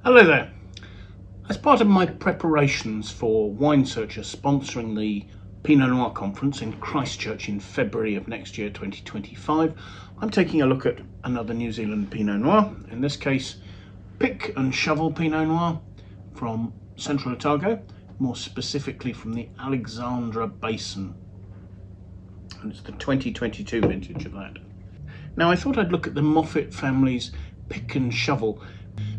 Hello there. As part of my preparations for Wine Searcher sponsoring the Pinot Noir conference in Christchurch in February of next year, 2025, I'm taking a look at another New Zealand Pinot Noir, in this case pick and shovel Pinot Noir from Central Otago, more specifically from the Alexandra Basin. And it's the 2022 vintage of that. Now I thought I'd look at the Moffitt family's pick and shovel,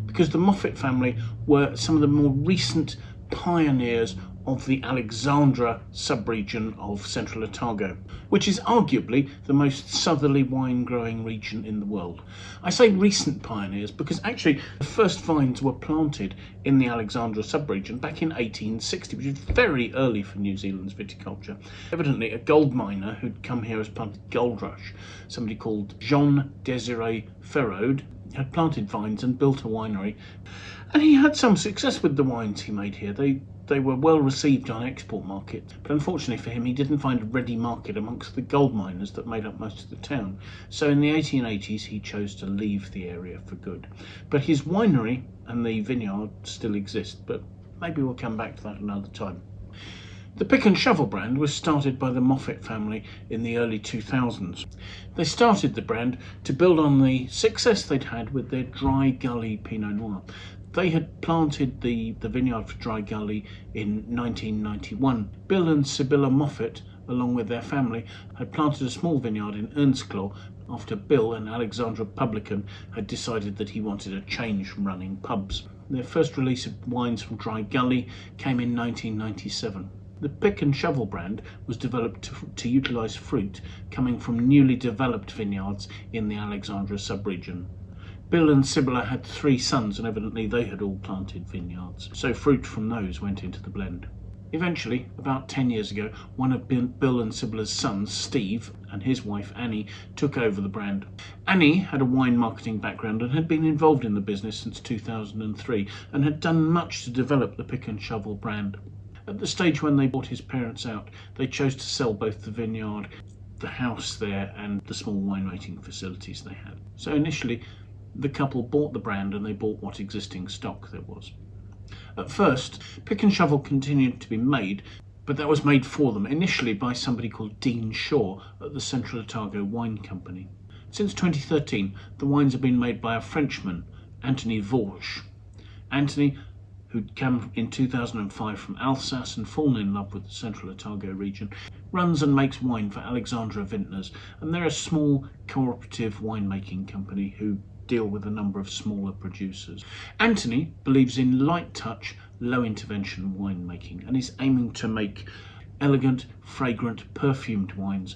because the Moffitt family were some of the more recent pioneers of the Alexandra sub-region of Central Otago, which is arguably the most southerly wine growing region in the world. I say recent pioneers because actually the first vines were planted in the Alexandra sub-region back in 1860, which is very early for New Zealand's viticulture. Evidently a gold miner who'd come here as part of the gold rush, somebody called Jean Desiré Ferraud, had planted vines and built a winery, and he had some success with the wines he made here. They were well received on export markets, but unfortunately for him he didn't find a ready market amongst the gold miners that made up most of the town. So in the 1880s he chose to leave the area for good. But his winery and the vineyard still exist, but maybe we'll come back to that another time. The Pick and Shovel brand was started by the Moffitt family in the early 2000s. They started the brand to build on the success they'd had with their Dry Gully Pinot Noir. They had planted the vineyard for Dry Gully in 1991. Bill and Sibylla Moffitt, along with their family, had planted a small vineyard in Earnscleugh after Bill, an Alexandra publican, had decided that he wanted a change from running pubs. Their first release of wines from Dry Gully came in 1997. The Pick and Shovel brand was developed to utilise fruit coming from newly developed vineyards in the Alexandra sub-region. Bill and Sybilla had 3 sons, and evidently they had all planted vineyards, so fruit from those went into the blend. Eventually, about 10 years ago, one of Bill and Sybilla's sons, Steve, and his wife Annie took over the brand. Annie had a wine marketing background and had been involved in the business since 2003 and had done much to develop the Pick and Shovel brand. At the stage when they bought his parents out, they chose to sell both the vineyard, the house there, and the small winemaking facilities they had. So initially, the couple bought the brand and they bought what existing stock there was. At first, Pick and Shovel continued to be made, but that was made for them, initially by somebody called Dean Shaw at the Central Otago Wine Company. Since 2013, the wines have been made by a Frenchman, Anthony Vauche. Anthony, who'd come in 2005 from Alsace and fallen in love with the Central Otago region, runs and makes wine for Alexandra vintners, and they're a small cooperative winemaking company who deal with a number of smaller producers. Anthony believes in light touch, low intervention winemaking and is aiming to make elegant, fragrant, perfumed wines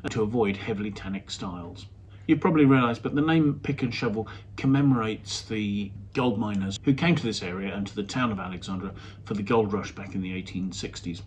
and to avoid heavily tannic styles. You've probably realised, but the name Pick and Shovel commemorates the gold miners who came to this area and to the town of Alexandra for the gold rush back in the 1860s.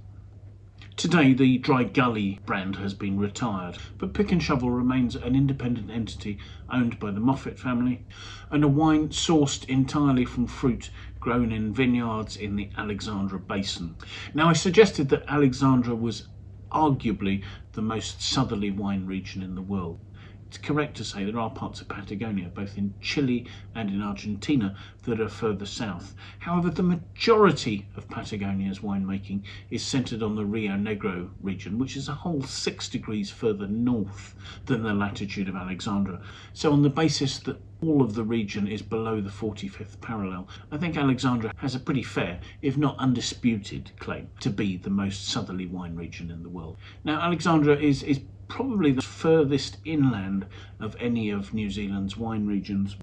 Today, the Dry Gully brand has been retired, but Pick and Shovel remains an independent entity owned by the Moffitt family and a wine sourced entirely from fruit grown in vineyards in the Alexandra Basin. Now, I suggested that Alexandra was arguably the most southerly wine region in the world. It's correct to say there are parts of Patagonia, both in Chile and in Argentina, that are further south. However, the majority of Patagonia's winemaking is centred on the Rio Negro region, which is a whole 6 degrees further north than the latitude of Alexandra. So on the basis that all of the region is below the 45th parallel, I think Alexandra has a pretty fair, if not undisputed, claim to be the most southerly wine region in the world. Now, Alexandra is probably the furthest inland of any of New Zealand's wine regions.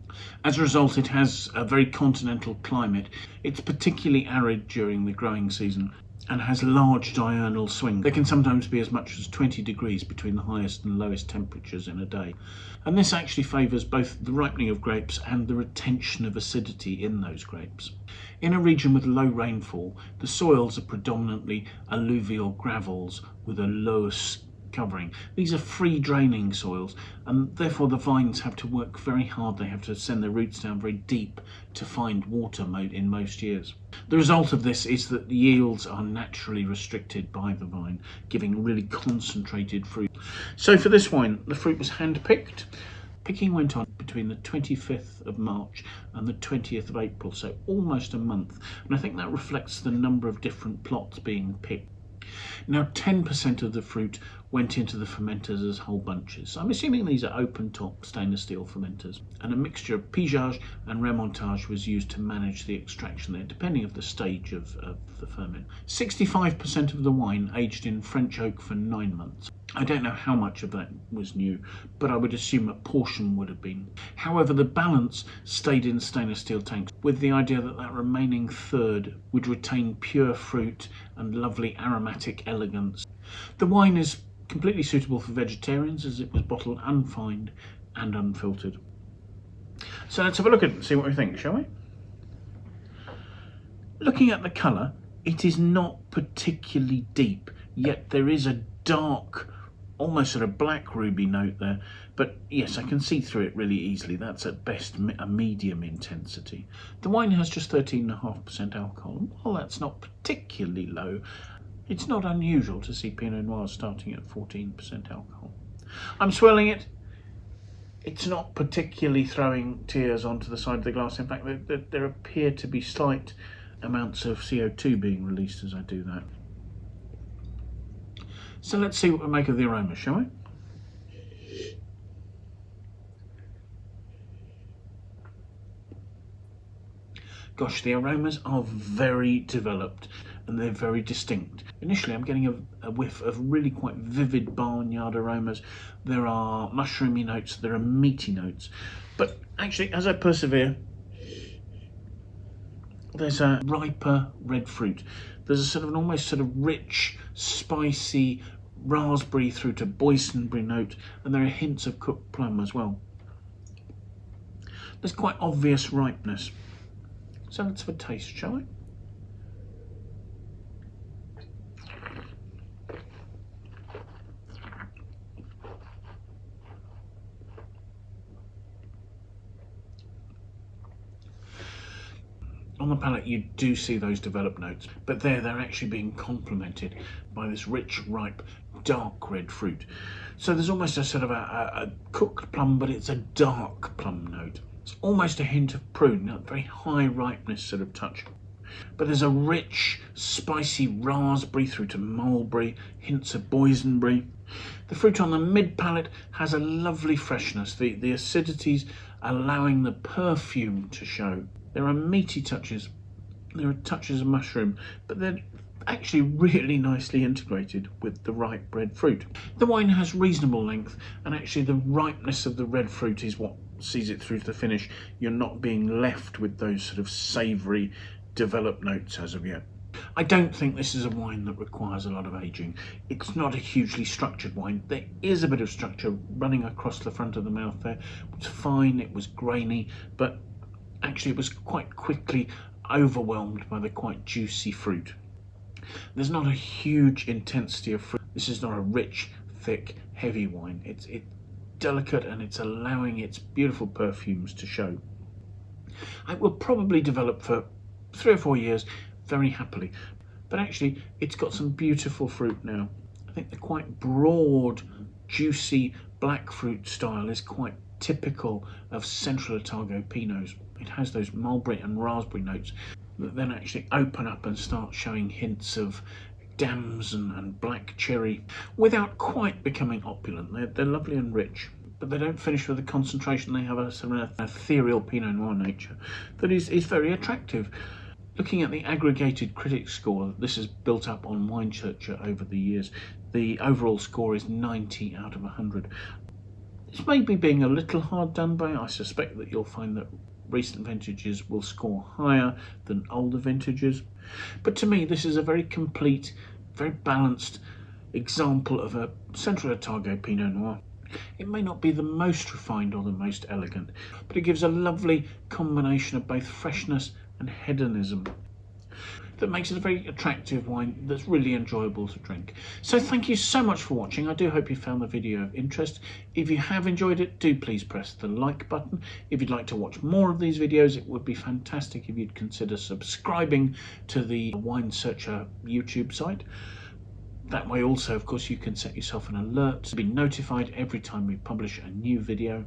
As a result, it has a very continental climate. It's particularly arid during the growing season and has large diurnal swings. There can sometimes be as much as 20 degrees between the highest and lowest temperatures in a day. And this actually favours both the ripening of grapes and the retention of acidity in those grapes. In a region with low rainfall, the soils are predominantly alluvial gravels with a loess covering. These are free draining soils, and therefore the vines have to work very hard. They have to send their roots down very deep to find water in most years. The result of this is that the yields are naturally restricted by the vine, giving really concentrated fruit. So for this wine, the fruit was hand-picked, Picking went on between the 25th of March and the 20th of April, so almost a month, and I think that reflects the number of different plots being picked. Now 10% of the fruit went into the fermenters as whole bunches. So I'm assuming these are open top stainless steel fermenters, and a mixture of pigeage and remontage was used to manage the extraction there, depending on the stage of the ferment. 65% of the wine aged in French oak for 9 months. I don't know how much of that was new, but I would assume a portion would have been. However, the balance stayed in stainless steel tanks, with the idea that that remaining third would retain pure fruit and lovely aromatic elegance. The wine is completely suitable for vegetarians, as it was bottled unfined and unfiltered. So let's have a look at it and see what we think, shall we? Looking at the colour, it is not particularly deep, yet there is a dark, almost sort of black ruby note there, but yes, I can see through it really easily. That's at best a medium intensity. The wine has just 13.5% alcohol. While that's not particularly low, it's not unusual to see Pinot Noir starting at 14% alcohol. I'm swirling it. It's not particularly throwing tears onto the side of the glass. In fact, there appear to be slight amounts of CO2 being released as I do that. So let's see what we make of the aroma, shall we? Gosh, the aromas are very developed and they're very distinct. Initially, I'm getting a whiff of really quite vivid barnyard aromas. There are mushroomy notes, there are meaty notes. But actually, as I persevere, there's a riper red fruit. There's a sort of an almost sort of rich, spicy raspberry through to boysenberry note, and there are hints of cooked plum as well. There's quite obvious ripeness. So let's have a taste, shall we? On the palate you do see those developed notes, but they're actually being complemented by this rich, ripe, dark red fruit. So there's almost a sort of a cooked plum, but it's a dark plum note. It's almost a hint of prune, a very high ripeness sort of touch. But there's a rich, spicy raspberry through to mulberry, hints of boysenberry. The fruit on the mid-palate has a lovely freshness, the acidities allowing the perfume to show. There are meaty touches, there are touches of mushroom, but they're actually really nicely integrated with the ripe red fruit. The wine has reasonable length, and actually the ripeness of the red fruit is what sees it through to the finish. You're not being left with those sort of savoury, developed notes as of yet. I don't think this is a wine that requires a lot of aging. It's not a hugely structured wine. There is a bit of structure running across the front of the mouth there. It was fine, it was grainy, but actually it was quite quickly overwhelmed by the quite juicy fruit. There's not a huge intensity of fruit. This is not a rich, thick, heavy wine. It's delicate and it's allowing its beautiful perfumes to show. It will probably develop for 3 or 4 years very happily, but actually it's got some beautiful fruit now. I think the quite broad, juicy black fruit style is quite typical of Central Otago Pinots. It has those mulberry and raspberry notes that then actually open up and start showing hints of dams and black cherry without quite becoming opulent. They're lovely and rich, but they don't finish with a concentration. They have a sort of ethereal Pinot Noir nature that is very attractive. Looking at the aggregated critic score, this is built up on Wine Searcher over the years. The overall score is 90 out of 100. This may be being a little hard done by. I suspect that you'll find that recent vintages will score higher than older vintages. But to me, this is a very complete, very balanced example of a Central Otago Pinot Noir. It may not be the most refined or the most elegant, but it gives a lovely combination of both freshness and hedonism that makes it a very attractive wine that's really enjoyable to drink. So thank you so much for watching. I do hope you found the video of interest. If you have enjoyed it, do please press the like button. If you'd like to watch more of these videos, it would be fantastic if you'd consider subscribing to the Wine Searcher YouTube site. That way also, of course, you can set yourself an alert to be notified every time we publish a new video.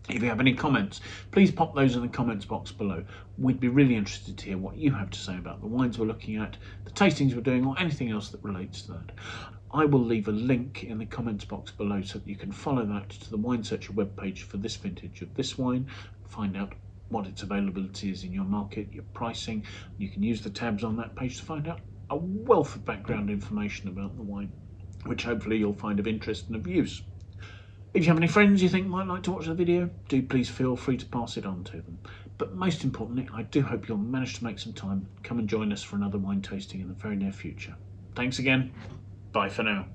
If you have any comments, please pop those in the comments box below. We'd be really interested to hear what you have to say about the wines we're looking at, the tastings we're doing, or anything else that relates to that. I will leave a link in the comments box below so that you can follow that to the Wine Searcher webpage for this vintage of this wine, find out what its availability is in your market, your pricing. You can use the tabs on that page to find out a wealth of background information about the wine, which hopefully you'll find of interest and of use. If you have any friends you think might like to watch the video, do please feel free to pass it on to them. But most importantly, I do hope you'll manage to make some time, come and join us for another wine tasting in the very near future. Thanks again. Bye for now.